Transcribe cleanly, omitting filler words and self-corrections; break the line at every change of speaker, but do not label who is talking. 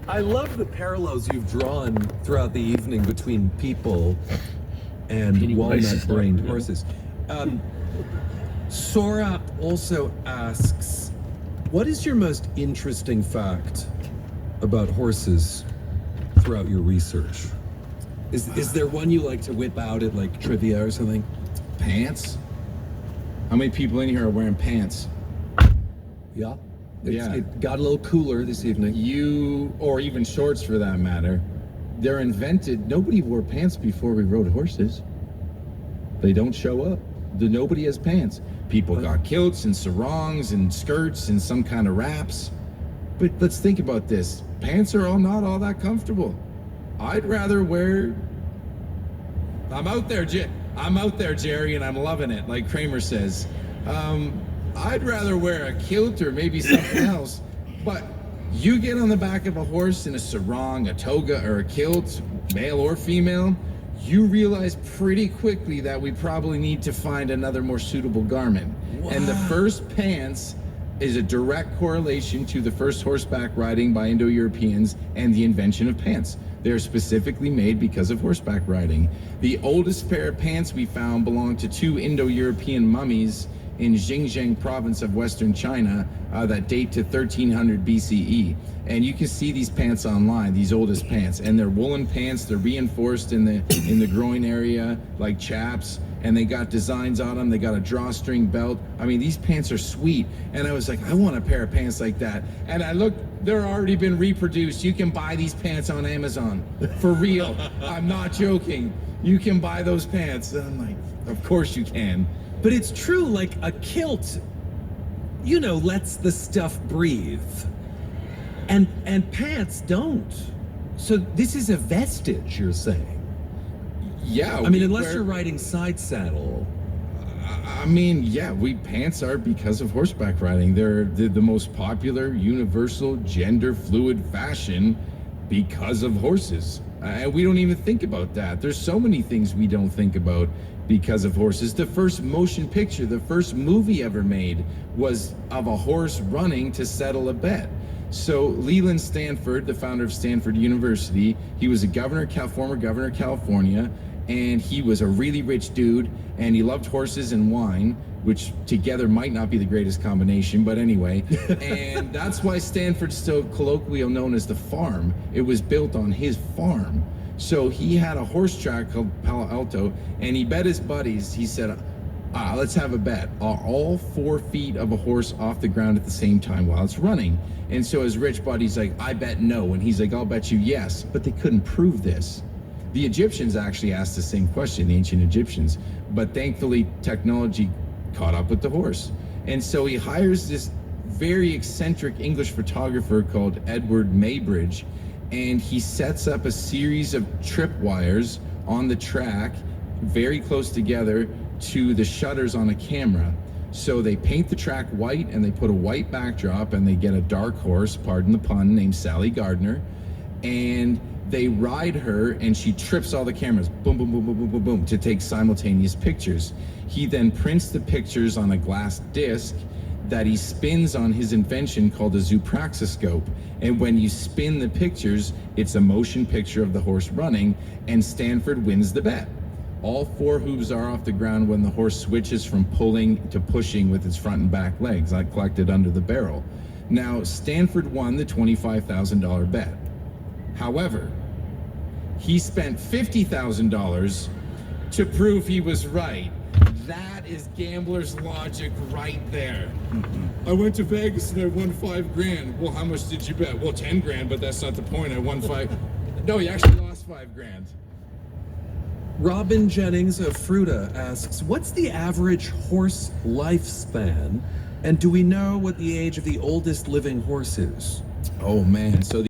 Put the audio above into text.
I love the parallels you've drawn throughout the evening between people and walnut-brained horses. Sora also asks, what is your most interesting fact about horses throughout your research? Is there one you like to whip out at like trivia or something?
Pants? How many people in here are wearing pants?
Yeah. It got a little cooler this evening.
Or even shorts for that matter. They're invented. Nobody wore pants before we rode horses. They don't show up. Nobody has pants. People got kilts and sarongs and skirts and some kind of wraps. But let's think about this. Pants are not all that comfortable. I'd rather wear... I'm out there, Jerry, and I'm loving it, like Kramer says. I'd rather wear a kilt or maybe something else. But you get on the back of a horse in a sarong, a toga, or a kilt, male or female, you realize pretty quickly that we probably need to find another more suitable garment. Wow. And the first pants is a direct correlation to the first horseback riding by Indo-Europeans and the invention of pants. They're specifically made because of horseback riding. The oldest pair of pants we found belong to two Indo-European mummies in Xinjiang province of Western China that date to 1300 BCE. And you can see these pants online, these oldest pants, and they're woolen pants. They're reinforced in the groin area like chaps, and they got designs on them. They got a drawstring belt. I mean, these pants are sweet. And I was like, I want a pair of pants like that. And I looked, they're already been reproduced. You can buy these pants on Amazon for real. I'm not joking. You can buy those pants. And I'm like, of course you can.
But it's true, like a kilt, you know, lets the stuff breathe. And pants don't. So this is a vestige, you're saying?
Yeah.
I mean, unless you're riding side saddle.
I mean, yeah, pants are because of horseback riding. They're the most popular, universal, gender fluid fashion because of horses. And we don't even think about that. There's so many things we don't think about because of horses. The first motion picture, the first movie ever made was of a horse running to settle a bet. So Leland Stanford, the founder of Stanford University, he was a former governor of California, and he was a really rich dude, and he loved horses and wine, which together might not be the greatest combination, but anyway. And that's why Stanford's still colloquially known as the farm. It was built on his farm. So he had a horse track called Palo Alto, and he bet his buddies, he said, let's have a bet. Are all 4 feet of a horse off the ground at the same time while it's running? And so his rich buddy's like, I bet no. And he's like, I'll bet you yes. But they couldn't prove this. The Egyptians actually asked the same question, the ancient Egyptians. But thankfully, technology caught up with the horse. And so he hires this very eccentric English photographer called Edward Maybridge, and he sets up a series of tripwires on the track very close together to the shutters on a camera. So they paint the track white, and they put a white backdrop, and they get a dark horse, pardon the pun, named Sally Gardner, and they ride her, and she trips all the cameras, boom, boom, boom, boom, boom, boom, boom, to take simultaneous pictures. He then prints the pictures on a glass disc that he spins on his invention called a zoopraxiscope. And when you spin the pictures, it's a motion picture of the horse running, and Stanford wins the bet. All 4 hooves are off the ground when the horse switches from pulling to pushing with its front and back legs, like collected under the barrel. Now, Stanford won the $25,000 bet. However, he spent $50,000 to prove he was right. That is gambler's logic right there. Mm-hmm. I went to Vegas and I won $5,000. Well, how much did you bet? Well, 10 grand, but that's not the point. I won 5. No, you actually lost $5,000.
Robin Jennings of Fruta asks, what's the average horse lifespan? And do we know what the age of the oldest living horse is?
Oh man, so